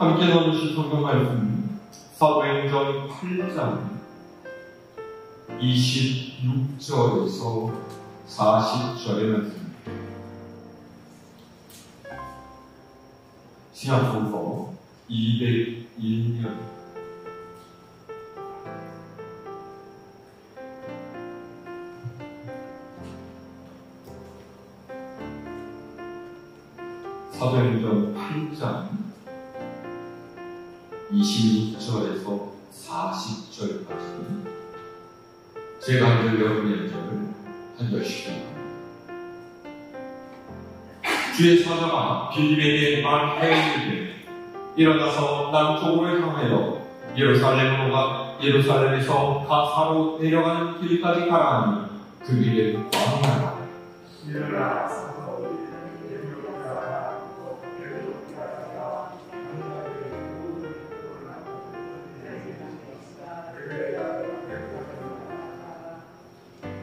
함께 나누실 성경 말씀 사도행전 8장 26절에서 40절의 말씀. 신약성서 201년 사도행전 8장 26절에서 40절까지 제가 한 절 여러분의 한 절을 한 절씩 주의 사자가 빌립에게 말하였는데 일어나서 남쪽으로 향하여 예루살렘에서 가사로 내려가는 길까지 가라 하니 그 길은 광야라.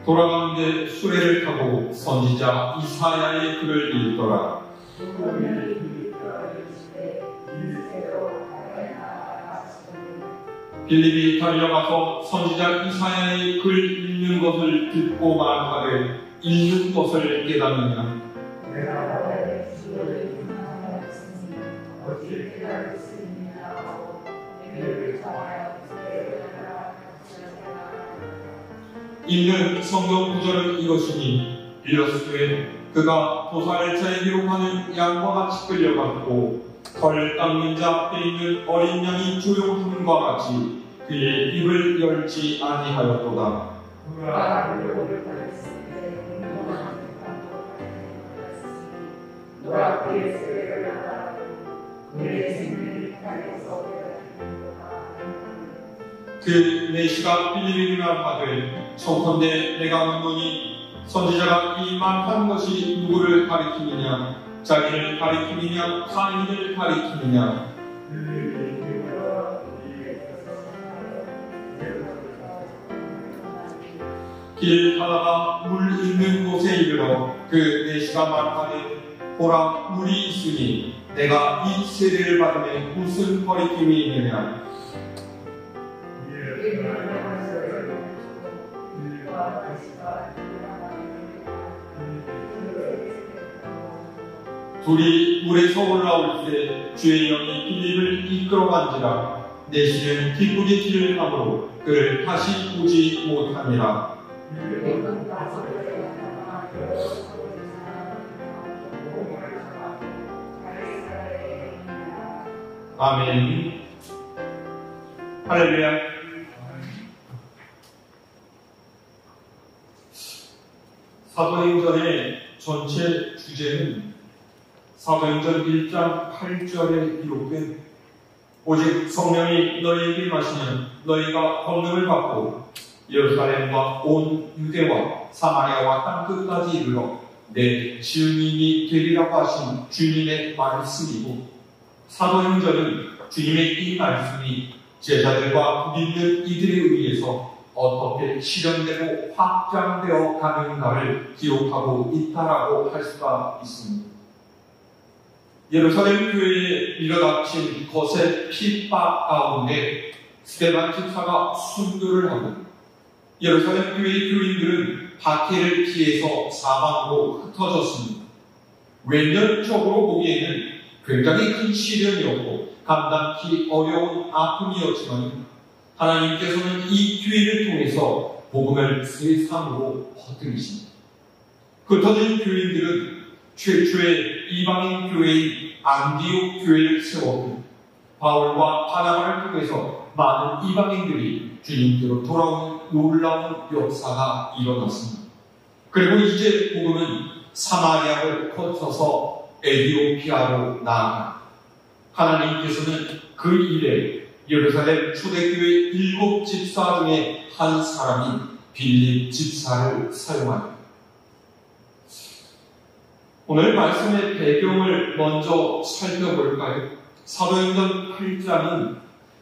돌아가는데 수레를 타고 선지자 이사야의 글을 읽더라. 빌립이 달려가서 선지자 이사야의 글 읽는 것을 듣고 말하되 읽는 것을 깨닫느냐? 읽는 성경 구절은 이것이니 빌렸으되 그가 도살자에 기록하는 양과 같이 끌려갔고 털 닦는 자 앞에 있는 어린 양이 조용함과 같이 그의 입을 열지 아니하였도다. 그 내시가 빌립에게 말하되 청컨대 내가 묻노니 선지자가 이 말한 것이 누구를 가리키느냐? 자기를 가리키느냐? 타인을 가리키느냐? 길 가다가 물 있는 곳에 이르러 그 내시가 말하되 보라 물이 있으니 내가 이 세례를 받으면 무슨 거리낌이 있느냐? 둘이 물에서 올라올 때 주의 영이 빌립을 이끌어간지라. 내시는 기쁘게 길을 가므로 그를 다시 보지 못하니라. 아멘. 할렐루야. 사도행전의 전체 주제는 사도행전 1장 8절에 기록된 오직 성령이 너희에게 임하시면 너희가 권능을 받고 예루살렘과 온 유대와 사마리아와 땅끝까지 이르러 내 증인이 되리라고 하신 주님의 말씀이고, 사도행전은 주님의 이 말씀이 제자들과 믿는 이들에 의해서 어떻게 실현되고 확장되어 가는가를 기록하고 있다라고 할 수가 있습니다. 예루살렘 교회에 일어닥친 거센 핍박 가운데 스데반 집사가 순교를 하고 예루살렘 교회의 교인들은 박해를 피해서 사방으로 흩어졌습니다. 외면적으로 보기에는 굉장히 큰 시련이었고 감당하기 어려운 아픔이었지만 하나님께서는 이 교회를 통해서 복음을 세상으로 퍼뜨리십니다. 흩어진 교인들은 최초의 이방인 교회인 안디옥 교회를 세웠고 바울과 바나바를 통해서 많은 이방인들이 주님께로 돌아오는 놀라운 역사가 일어났습니다. 그리고 이제 복음은 사마리아를 거쳐서 에티오피아로 나아가 하나님께서는 그 일에 예루살렘 초대교회 7 집사 중에 한 사람이 빌립 집사를 사용합니다. 오늘 말씀의 배경을 먼저 살펴볼까요? 사도행전 8장은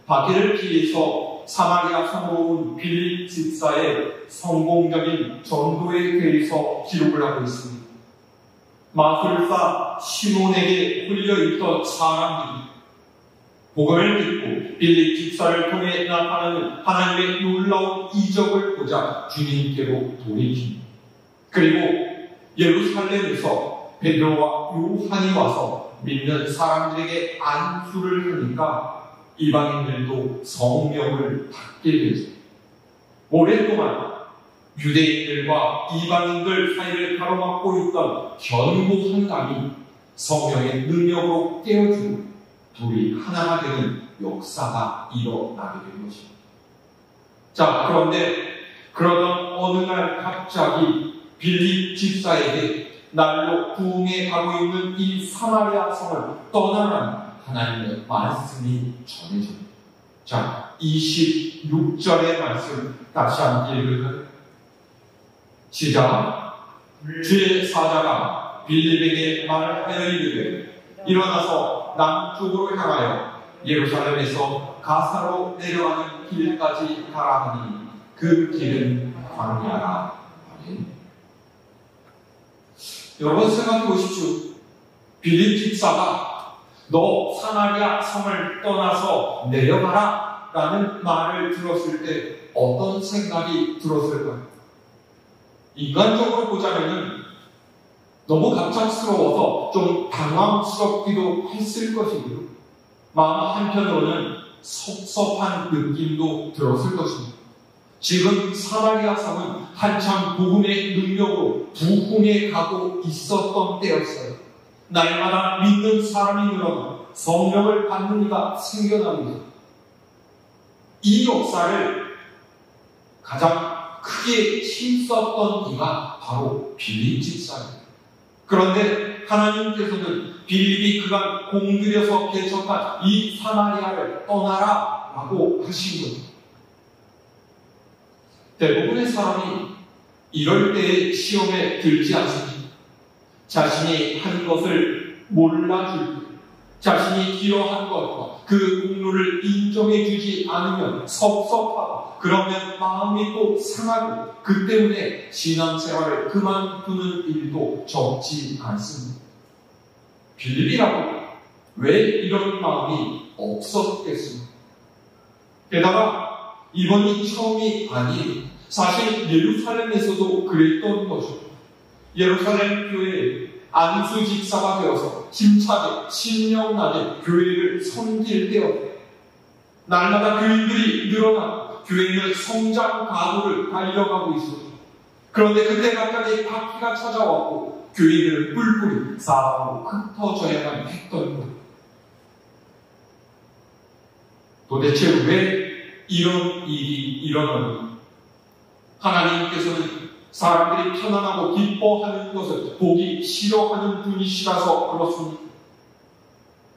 박해를 피해서 사마리아 성으로 온 빌립 집사의 성공적인 전도에 대해서 기록을 하고 있습니다. 마술사 시몬에게 홀려있던 사람들이 복음을 듣고 빌립 집사를 통해 나타나는 하나님의 놀라운 이적을 보자 주님께로 돌이킵니다. 그리고 예루살렘에서 베드로와 요한이 와서 믿는 사람들에게 안수를 하니까 이방인들도 성령을 받게 되죠. 오랫동안 유대인들과 이방인들 사이를 가로막고 있던 견고한 감이 성령의 능력으로 깨어지고 둘이 하나가 되는 역사가 일어나게 된 것입니다. 자, 그런데 그러던 어느 날 갑자기 빌립 집사에게 날로 부흥해 가고 있는 이 사마리아 성을 떠나라는 하나님의 말씀이 전해집니다. 자, 26절의 말씀 다시 한번 읽을까요? 시작. 주의 사자가 빌립에게 말하여 이르되 일어나서 남쪽으로 향하여 예루살렘에서 가사로 내려가는 길까지 가라 하니 그 길은 광야라. 아멘. 여러분 생각해 보십시오. 빌립 집사가 너 사마리아 성을 떠나서 내려가라 라는 말을 들었을 때 어떤 생각이 들었을까요? 인간적으로 보자면은 너무 갑작스러워서 좀 당황스럽기도 했을 것이고요. 마음 한편으로는 섭섭한 느낌도 들었을 것입니다. 지금 사마리아 성은 한참 복음의 능력으로 부흥해 가고 있었던 때였어요. 날마다 믿는 사람이 늘어나 성령을 받는 이가 생겨납니다. 이 역사를 가장 크게 힘썼던 이가 바로 빌립 집사입니다. 그런데 하나님께서는 빌립이 그간 공들여서 개척한 이 사마리아를 떠나라 라고 하신 거죠. 대부분의 사람이 이럴 때의 시험에 들지 않습니다. 자신이 한 것을 몰라줄 때, 자신이 기여한 것과 그 공로를 인정해 주지 않으면 섭섭하고 그러면 마음이 또 상하고 그 때문에 신앙생활을 그만두는 일도 적지 않습니다. 빌립이라고 왜 이런 마음이 없었겠습니까? 게다가 이번이 처음이 아니에요. 사실 예루살렘에서도 그랬던 거죠. 예루살렘 교회에 안수 집사가 되어서 힘차게 신명나게 교회를 섬길 때였다. 날마다 교인들이 늘어나 교회는 성장 가도를 달려가고 있었죠. 그런데 그때 갑자기 바퀴가 찾아왔고 교인들은 뿔뿔이 사방으로 흩어져야만 했던 거예요. 도대체 왜 이런 일이 일어나는가? 하나님께서는 사람들이 편안하고 기뻐하는 것을 보기 싫어하는 분이시라서 그렇습니까?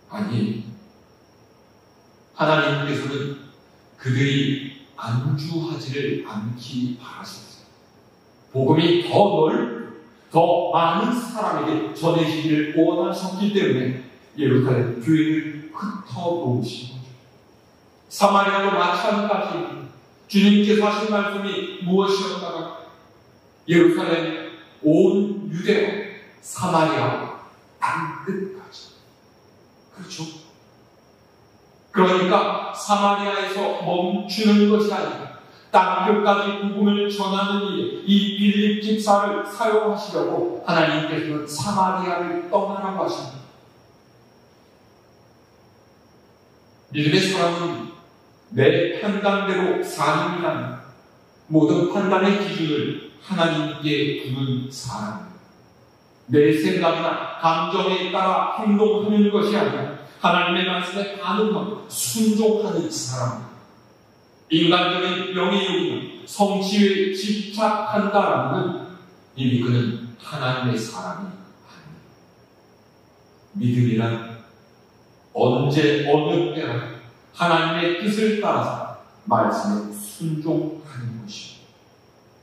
아니, 하나님께서는 그들이 안주하지를 않기 바라셨어요. 복음이 더 넓고 더 많은 사람에게 전해지기를 원하셨기 때문에 예루살렘 교회를 흩어놓으신 거죠. 사마리아도 마찬가지입니다. 주님께서 하신 말씀이 무엇이었다가 예루살렘, 온 유대와 사마리아 땅끝까지. 그렇죠? 그러니까 사마리아에서 멈추는 것이 아니라 땅끝까지 복음을 전하는 일에 이 빌립 집사를 사용하시려고 하나님께서는 사마리아를 떠나라고 하십니다. 믿음의 사람은 내 판단대로 사는이라는 모든 판단의 기준을 하나님께 두는 사람입니다. 내 생각이나 감정에 따라 행동하는 것이 아니라 하나님의 말씀에 반응하고 순종하는 사람입니다. 인간적인 명예욕이나 성취에 집착한다라는 이미 그는 하나님의 사람이 아닙니다. 믿음이란 언제 어느 때나 하나님의 뜻을 따라서 말씀에 순종하는 것입니다.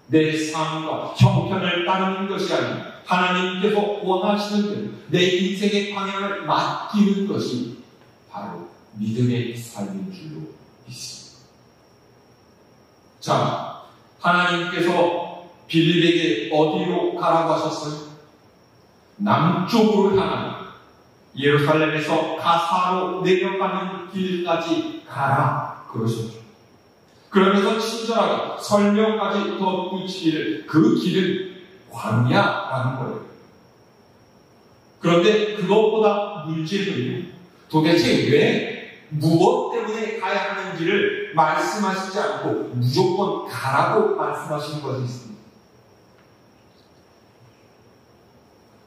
내 삶과 형편을 따르는 것이 아니라 하나님께서 원하시는 대로 내 인생의 방향을 맡기는 것이 바로 믿음의 삶인 줄로 믿습니다. 자, 하나님께서 빌립에게 어디로 가라고 하셨어요? 남쪽으로 향하는 예루살렘에서 가사로 내려가는 길까지 가라 그러셨죠. 그러면서 친절하게 설명까지 덧붙이기를 그 길은 광야라는 거예요. 그런데 그것보다 문제는 도대체 왜 무엇 때문에 가야 하는지를 말씀하시지 않고 무조건 가라고 말씀하시는 것이 있습니다.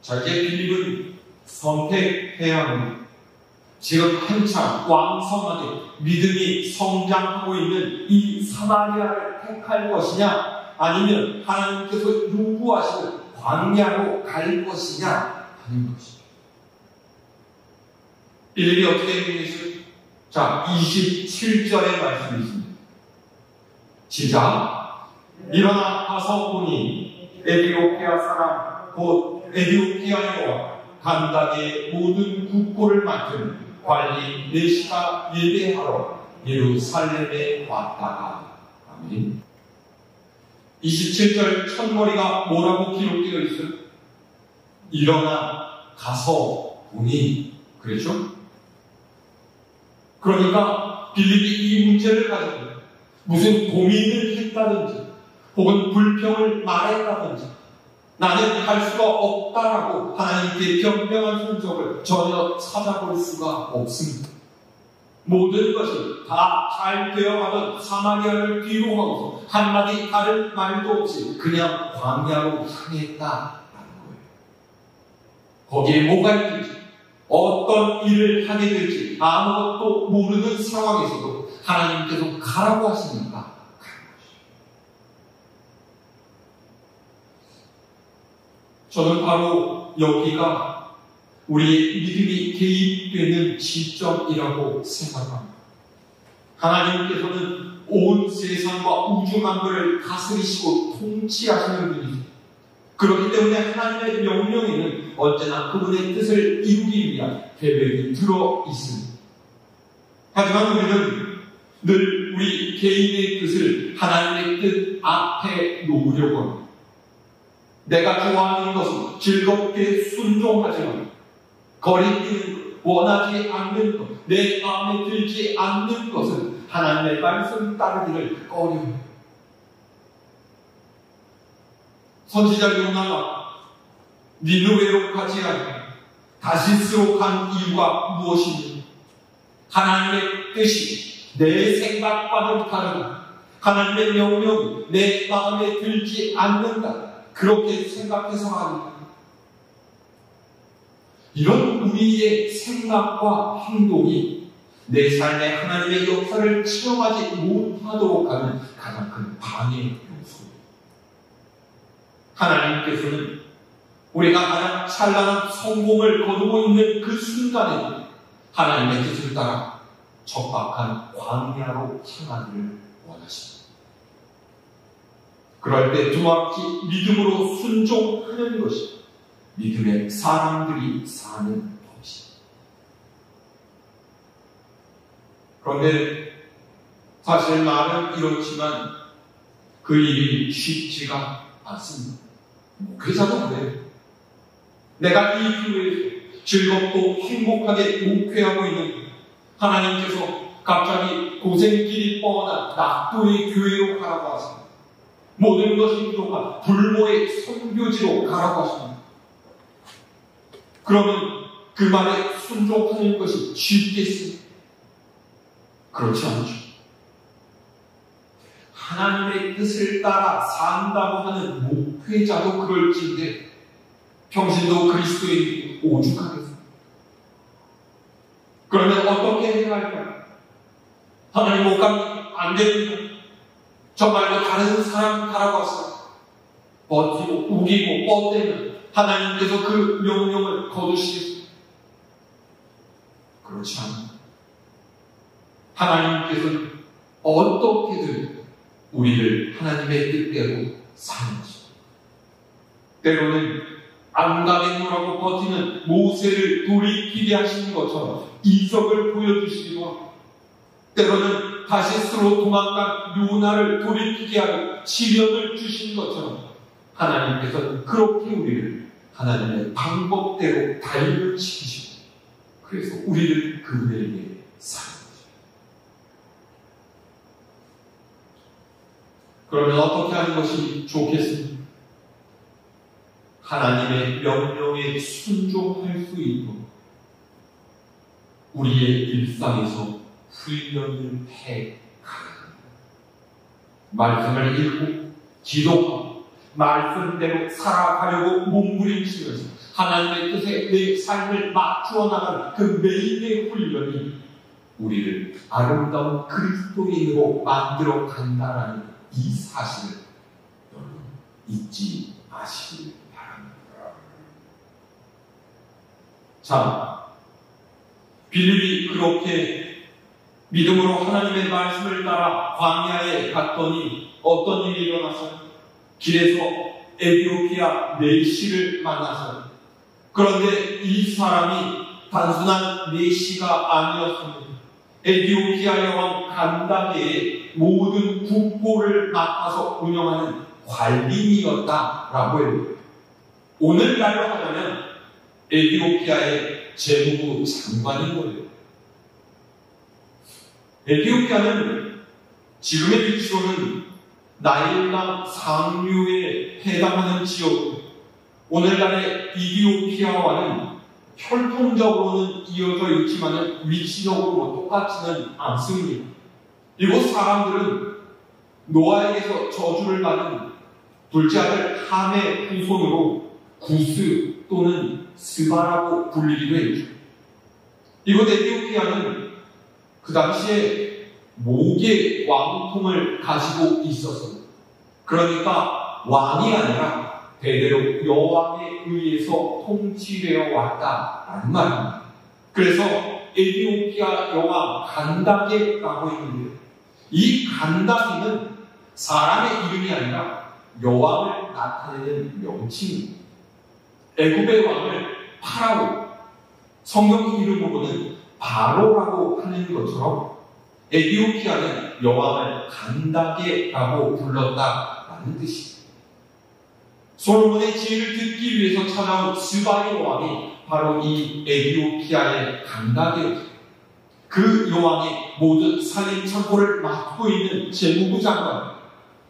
자, 이제 빌립은 선택해야 합니다. 지금 한참 왕성하게 믿음이 성장하고 있는 이 사마리아를 택할 것이냐, 아니면 하나님께서 요구하시는 광야로 갈 것이냐 하는 것입니다. 빌립이 어떻게 얘기했어요? 자, 27절의 말씀이 있습니다. 시작. 일어나 가서 보니 에디오피아 사람 곧 에디오피아인과 감당의 모든 국고를 맡은 관리 네시가 예배하러 예루살렘에 왔다가. 아멘. 27절 첫머리가 뭐라고 기록되어 있어요? 일어나 가서 보니. 그랬죠? 그러니까 빌립이 이 문제를 가지고 무슨 고민을 했다든지 혹은 불평을 말했다든지 나는 할 수가 없다라고 하나님께 변명한 흔적을 전혀 찾아볼 수가 없습니다. 모든 것이 다 잘 되어가던 사마리아를 뒤로 하고서 한마디 다른 말도 없이 그냥 광야로 향했다라는 거예요. 거기에 뭐가 있는지, 어떤 일을 하게 될지 아무것도 모르는 상황에서도 하나님께서 가라고 하시니까 가는 것이죠. 저는 바로 여기가 우리의 믿음이 개입되는 시점이라고 생각합니다. 하나님께서는 온 세상과 우주 만물을 다스리시고 통치하시는 분이십니다. 그렇기 때문에 하나님의 명령에는 언제나 그분의 뜻을 이루기 위한 계획이 들어 있습니다. 하지만 우리는 늘 우리 개인의 뜻을 하나님의 뜻 앞에 놓으려고 합니다. 내가 좋아하는 것은 즐겁게 순종하지만 거리끼는 것, 원하지 않는 것, 내 마음에 들지 않는 것은 하나님의 말씀 따르기를 꺼려해요. 선지자 요나가 니느웨로 가지 않고 다시스로 간 이유가 무엇입니까? 하나님의 뜻이 내 생각과는 다르다. 하나님의 명령이 내 마음에 들지 않는다. 그렇게 생각해서 합니다. 이런 우리의 생각과 행동이 내 삶에 하나님의 역사를 체험하지 못하도록 하는 가장 큰 방해 요소입니다. 하나님께서는 우리가 가장 찬란한 성공을 거두고 있는 그 순간에 하나님의 뜻을 따라 적박한 광야로 향하기를 원하십니다. 그럴 때 두렵지 믿음으로 순종하는 것이 믿음의 사람들이 사는 법이십니다. 그런데 사실 말은 이렇지만 그 일이 쉽지가 않습니다. 목회자도 그래요. 내가 이 교회에서 즐겁고 행복하게 목회하고 있는 하나님께서 갑자기 고생길이 뻔한 낙도의 교회로 가라고 하십니다. 모든 것이 부족한 불모의 선교지로 가라고 하십니다. 그러면 그 말에 순종하는 것이 쉽겠습니까? 그렇지 않죠. 하나님의 뜻을 따라 산다고 하는 목회자도 그럴지인데 평신도 그리스도인이 오죽하겠습니까? 그러면 어떻게 해야 할까요? 하나님 못 가면 안 됩니다. 정말로 다른 사람 가라고 하시다. 버티고 우기고 뻗대면 하나님께서 그 명령을 거두시겠습니까? 그렇지 않습니다. 하나님께서는 어떻게든 우리를 하나님의 뜻대로 사는 것입니다. 때로는 안가겠노라고 버티는 모세를 돌이키게 하시는 것처럼 이적을 보여주시기도 하고, 때로는 다시스로 도망간 요나를 돌이키게 하는 시련을 주시는 것처럼 하나님께서는 그렇게 우리를 하나님의 방법대로 단련시키시고 그래서 우리를 그에게 사는 거죠. 그러면 어떻게 하는 것이 좋겠습니까? 하나님의 명령에 순종할 수 있도록 우리의 일상에서 훈련을 해 가는 말씀을 읽고 기도하고 말씀대로 살아가려고 몸부림치면서 하나님의 뜻에 내 삶을 맞추어 나가는 그 매일의 훈련이 우리를 아름다운 그리스도인으로 만들어 간다는 이 사실을 여러분 잊지 마시길 바랍니다. 자, 빌립이 그렇게 믿음으로 하나님의 말씀을 따라 광야에 갔더니 어떤 일이 일어났어요? 길에서 에티오피아 내시를 만나서요. 그런데 이 사람이 단순한 내시가 아니었습니다. 에티오피아 여왕 간다게의 모든 국고를 맡아서 운영하는 관리인이었다라고 해요. 오늘날로 하자면 에티오피아의 재무부 장관인 거예요. 에티오피아는 지금의 위치로는 나일강 상류에 해당하는 지역으로 오늘날의 이디오피아와는 혈통적으로는 이어져 있지만 위치적으로 똑같지는 않습니다. 이곳 사람들은 노아에게서 저주를 받은 둘째 아들 함의 후손으로 구스 또는 스바라고 불리기도 했죠. 이곳 에티오피아는 그 당시에 목의 왕통을 가지고 있었습니다. 그러니까 왕이 아니라 대대로 여왕에 의해서 통치되어 왔다라는 말입니다. 그래서 에티오피아 여왕 간다게라고 있는데 이 간다게는 사람의 이름이 아니라 여왕을 나타내는 명칭입니다. 애굽의 왕을 파라오, 성경 이름으로는 바로라고 하는 것처럼 에티오피아는 여왕을 간다게라고 불렀다라는 뜻입니다. 솔로몬의 지혜를 듣기 위해서 찾아온 스바이 왕이 바로 이 에티오피아의 간다게였습니다. 그 여왕이 모든 살림 창고를 맡고 있는 재무부 장관,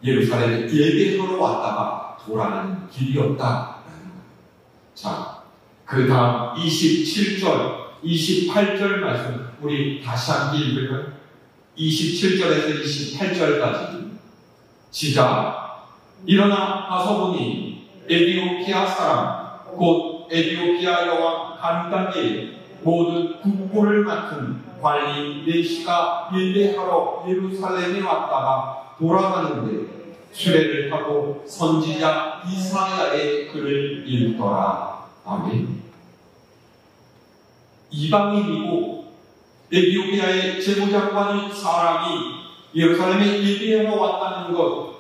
예루살렘에 예배하러 왔다가 돌아가는 길이었다라는 거예요. 자, 그 다음 27절, 28절 말씀 우리 다시 한번 읽을까요? 27절에서 28절까지 시작. 일어나 가서 보니 에티오피아 사람 곧 에티오피아 여왕 간다게의 모든 국고를 맡은 관리인 내시가 예배하러 예루살렘에 왔다가 돌아가는데 수레를 타고 선지자 이사야의 글을 읽더라. 아멘. 이방인이고 에티오피아의 재무장관인 사람이 예루살렘에 예배하러 왔다는 것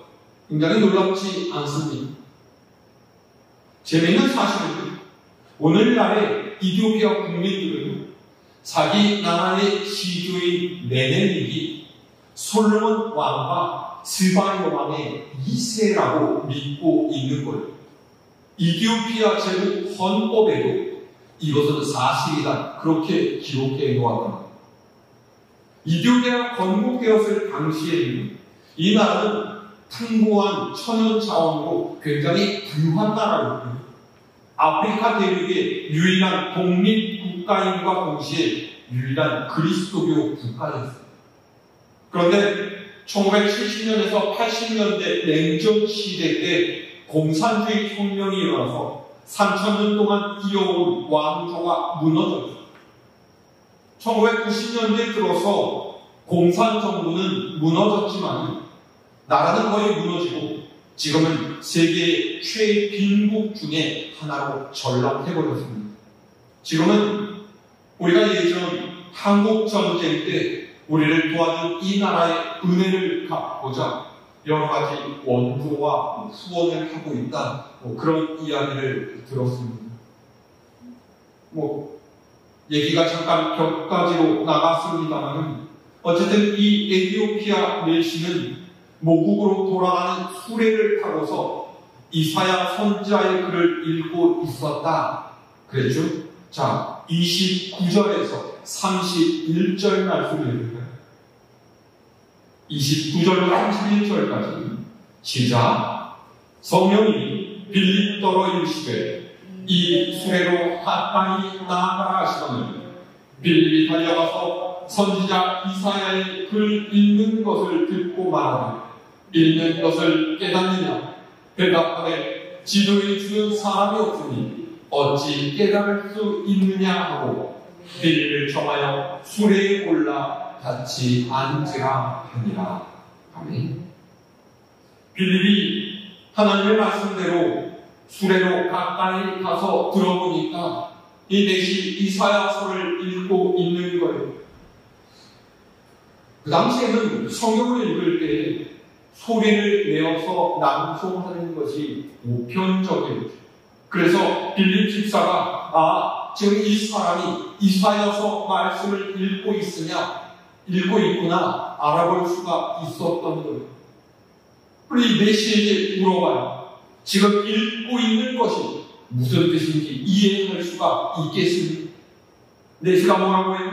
굉장히 놀랍지 않습니다. 재미있는 사실은 오늘날의 이디오피아 국민들은 자기 나라의 시주인 메네lik이 솔로몬 왕과 스바이 왕의 2세라고 믿고 있는 거예요. 이디오피아 제국 헌법에도 이것은 사실이다 그렇게 기록해 놓았다. 이디오피아가 건국되었을 당시에는 이 나라는 풍부한 천연 자원으로 굉장히 부유한 나라였고요. 아프리카 대륙의 유일한 독립국가인과 동시에 유일한 그리스도교 국가였습니다. 그런데 1970년에서 80년대 냉전 시대 때 공산주의 혁명이 일어나서 3000년 동안 이어온 왕조가 무너졌죠. 1990년대 들어서 공산정부는 무너졌지만 나라는 거의 무너지고 지금은 세계의 최빈국 중에 하나로 전락해버렸습니다. 지금은 우리가 예전 한국전쟁 때 우리를 도와준 이 나라의 은혜를 갚고자 여러 가지 원조와 후원을 하고 있다. 그런 이야기를 들었습니다. 얘기가 잠깐 격가지로 나갔습니다만 어쨌든 이 에티오피아 내시는 모국으로 돌아가는 수레를 타고서 이사야 선지자의 글을 읽고 있었다. 그랬죠? 자, 29절에서 31절 말씀을 읽어요. 29절로 31절까지 시작. 성령이 빌립더러 이르시되 이 수레로 가까이 나아가라 하시거늘 빌립이 달려가서 선지자 이사야의 글 읽는 것을 듣고 말하되 읽는 것을 깨닫느냐? 대답하되 지도해 주는 사람이 없으니 어찌 깨달을 수 있느냐 하고 빌립을 정하여 수레에 올라 같이 앉으라 하니라. 아멘. 빌립이 하나님의 말씀대로 수레로 가까이 가서 들어보니까 이 넷이 이사야서를 읽고 있는 거예요. 그 당시에는 성경을 읽을 때 소리를 내어서 낭송하는 것이 보편적이었죠. 그래서 빌립 집사가 지금 이 사람이 이사야서 말씀을 읽고 있구나 알아볼 수가 있었던 거예요. 우리 넷이에게 물어봐요. 지금 읽고 있는 것이 무슨 뜻인지 이해할 수가 있겠습니까? 넷이가 뭐라고 해요?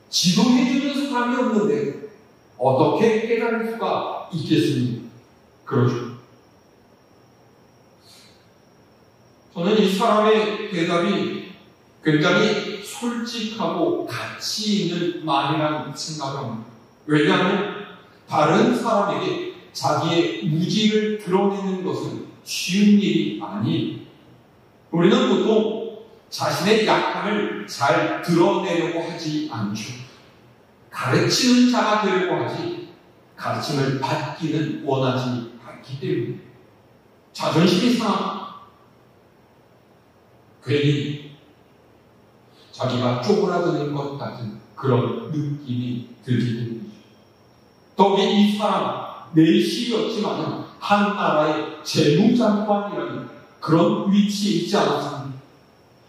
지도해주는 사람이 없는데 어떻게 깨달을 수가 있겠습니까? 그렇죠. 저는 이 사람의 대답이 굉장히 솔직하고 가치 있는 말이라는 생각을 합니다. 왜냐하면 다른 사람에게 자기의 무지를 드러내는 것은 쉬운 일이 아니에요. 우리는 보통 자신의 약함을 잘 드러내려고 하지 않죠. 가르치는 자가 되려고 하지 가르침을 받기는 원하지 않기 때문에 자존심이 상하고 괜히 자기가 쪼그라드는 것 같은 그런 느낌이 들기 때문이죠. 더욱이 이 사람 넷이었지만 한 나라의 재무장관이라는 그런 위치에 있지 않았습니다.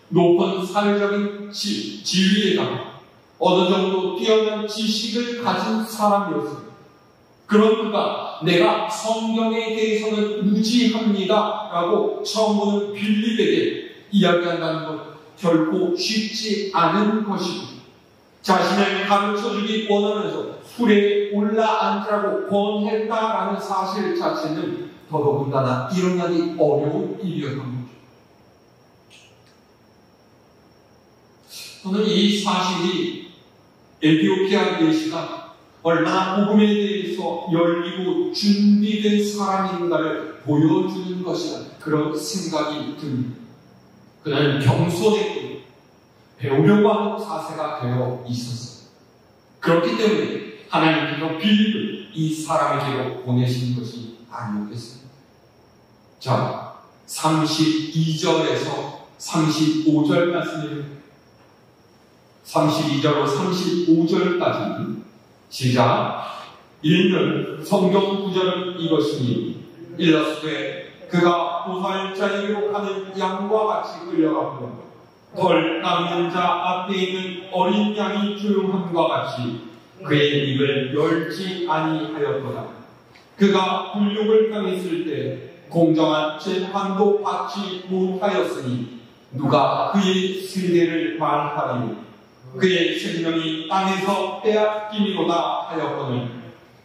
높은 사회적인 지위에다가 어느 정도 뛰어난 지식을 가진 사람이었습니다. 그런 그가 내가 성경에 대해서는 무지합니다 라고 처음 보는 빌립에게 이야기한다는 것 결코 쉽지 않은 것이고 자신을 가르쳐주기 원하면서 수레에 올라앉으라고 권했다라는 사실 자체는 더더군다나 일어나기 어려운 일이었던 거죠. 저는 이 사실이 에티오피아 내시가 얼마나 복음에 대해서 열리고 준비된 사람인가를 보여주는 것이라는 그런 생각이 듭니다. 그는 겸손했고 배우려고 하는 자세가 되어 있었어요. 그렇기 때문에 하나님께서 빌립을 이 사람에게로 보내신 것이 아니었겠습니다. 자, 32절에서 35절 말씀입니다. 32절로 35절까지 시작. 읽는 성경 구절은 이것이니 일러스되 그가 보살자에게로 가는 양과 같이 끌려가고 덜 깎는 자 앞에 있는 어린 양이 조용함과 같이 그의 입을 열지 아니하였도다. 그가 불욕을 당했을 때 공정한 재판도 받지 못하였으니 누가 그의 세대를 말하리요. 그의 생명이 땅에서 빼앗김이로다 하였거늘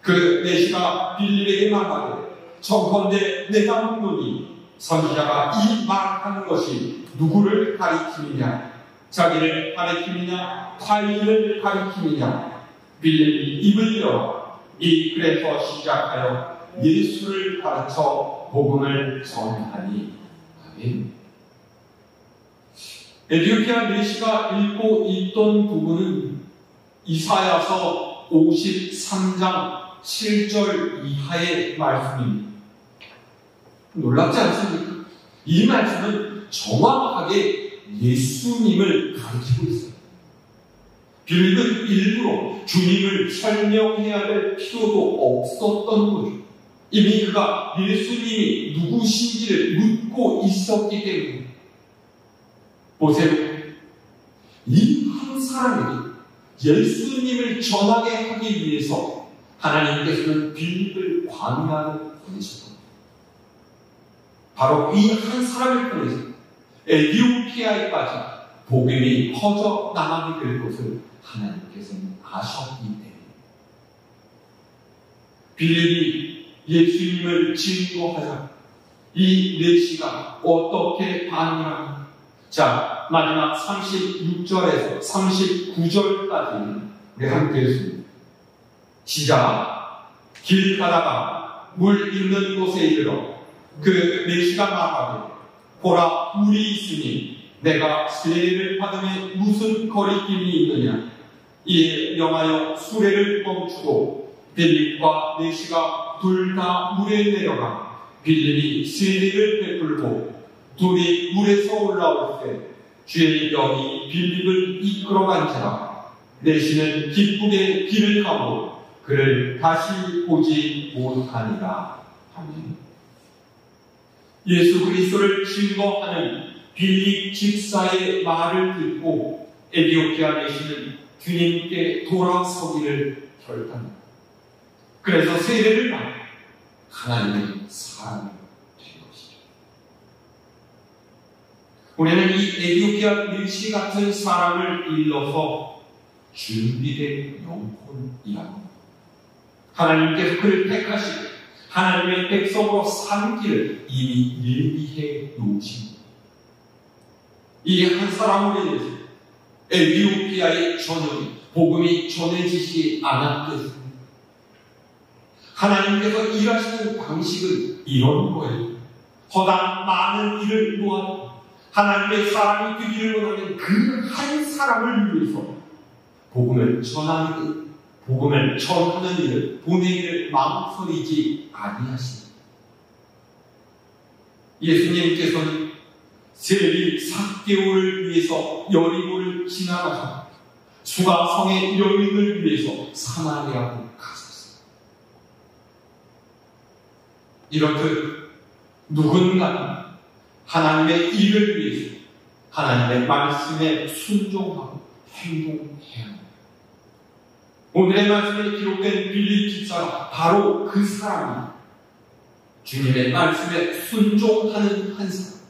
그 내시가 빌립에게 말하되 청컨대 내가 묻노니 선지자가 이 말하는 것이 누구를 가리킴이냐? 자기를 가리킴이냐? 타인을 가리킴이냐? 빌립이 입을 열어 이 글에서 시작하여 예수를 가르쳐 복음을 전하니. 아멘. 에티오피아 내시가 읽고 있던 부분은 이사야서 53장 7절 이하의 말씀입니다. 놀랍지 않습니까? 이 말씀은 정확하게 예수님을 가르치고 있어요. 빌립은 일부러 주님을 설명해야 될 필요도 없었던 거죠. 이미 그가 예수님이 누구신지를 묻고 있었기 때문에. 보세요. 이 한 사람에게 예수님을 전하게 하기 위해서 하나님께서는 빌립을 광야로 보내셨습니다. 바로 이 한 사람을 통해서 에티오피아에까지 복음이 퍼져 나가게 될 것을 하나님께서는 아셨기 때문에 빌립이 예수님을 증거하자 이 내시가 어떻게 반응하는가? 자, 마지막 36절에서 39절까지 우리 함께 했습니다. 시작. 길 가다가 물 있는 곳에 이르러 그 내시가 말하되 보라 물이 있으니 내가 세례를 받음에 무슨 거리낌이 있느냐. 이에 명하여 수레를 멈추고 빌립과 내시가 둘 다 물에 내려가 빌립이 세례를 베풀고 둘이 물에서 올라올 때 주의 영이 빌립을 이끌어간지라. 내시는 기쁘게 길을 가고 그를 다시 보지 못하니라. 아멘. 예수 그리스도를 증거하는 빌립 집사의 말을 듣고 에티오피아 내시는 주님께 돌아서기를 결단합니다. 그래서 세례를 받고 하나님의 사람이 된 것이죠. 우리는 이 에티오피아 내시 같은 사람을 일러서 준비된 영혼이라고 하나님께서 그를 택하시고 하나님의 백성으로 사는 길을 이미 예비해 놓으십니다. 이 한 사람으로 인해서 에티오피아의 전역이 복음이 전해지지 않았겠습니다. 하나님께서 일하시는 방식은 이런 거예요. 허다한 많은 일을 놓아도 하나님의 사람이 되기를 원하는 그 한 사람을 위해서 복음을 전하는 일을 보내기를 망설이지 아니하십니다. 예수님께서는 세례 4개월을 위해서 여리고를 지나가서 수가성의 여인을 위해서 사마리아로 가셨습니다. 이렇듯 누군가 하나님의 일을 위해서 하나님의 말씀에 순종하고 행동해야 합니다. 오늘의 말씀에 기록된 빌립 집사가 바로 그 사람입니다. 주님의 말씀에 순종하는 한 사람,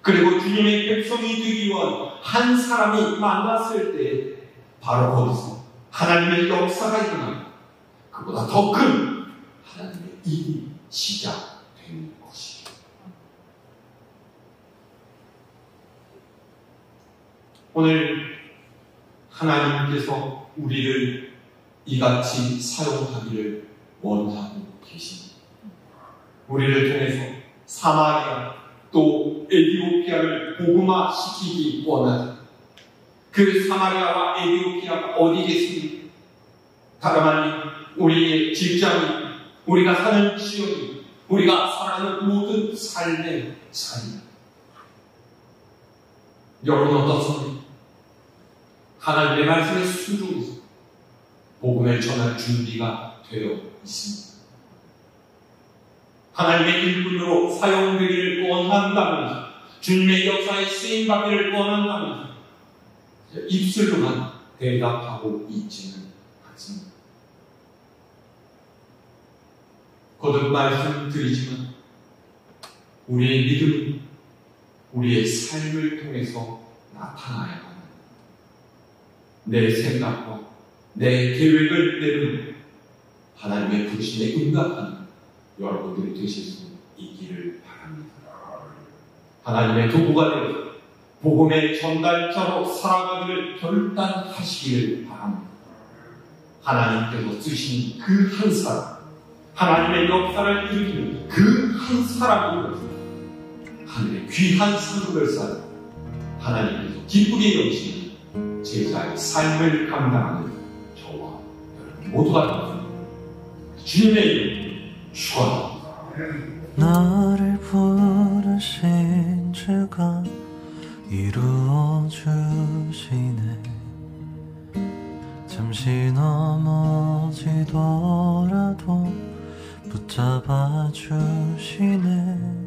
그리고 주님의 백성이 되기 위한 한 사람이 만났을 때 바로 거기서 하나님의 역사가 일어나고 그보다 더 큰 하나님의 일이 시작된 것이죠. 오늘 하나님께서 우리를 이같이 사용하기를 원하고 계십니다. 우리를 통해서 사마리아 또 에티오피아를 복음화시키기 원하죠. 그 사마리아와 에티오피아가 어디겠습니까? 다름 아닌 우리의 직장이, 우리가 사는 지역이, 우리가 살아가는 모든 삶의 자리입니다. 여러분 어떻습니까? 하나님의 말씀에 순종해서 복음을 전할 준비가 되어 있습니다. 하나님의 일꾼으로 사용되기를 원한다면, 주님의 역사에 쓰임받기를 원한다면 입술로만 대답하고 있지는 않습니다. 거듭 말씀드리지만 우리의 믿음이 우리의 삶을 통해서 나타나야 합니다. 내 생각과 내 계획을 내는 하나님의 부르심에 응답하는 여러분들이 되실 수 있기를 바랍니다. 하나님의 도구가 되어 복음의 전달자로 살아가기를 결단하시기를 바랍니다. 하나님께서 쓰신 그 한 사람, 하나님의 역사를 일으키는 그 한 사람이 하늘의 귀한 상급을 쌓아 하나님께서 기쁘게 여기시는 제자의 삶을 감당하는 저와 여러분 모두가 주님의 이름 축원합니다. 나를 부르신 주가 이루어 주시네. 잠시 넘어지더라도 붙잡아 주시네.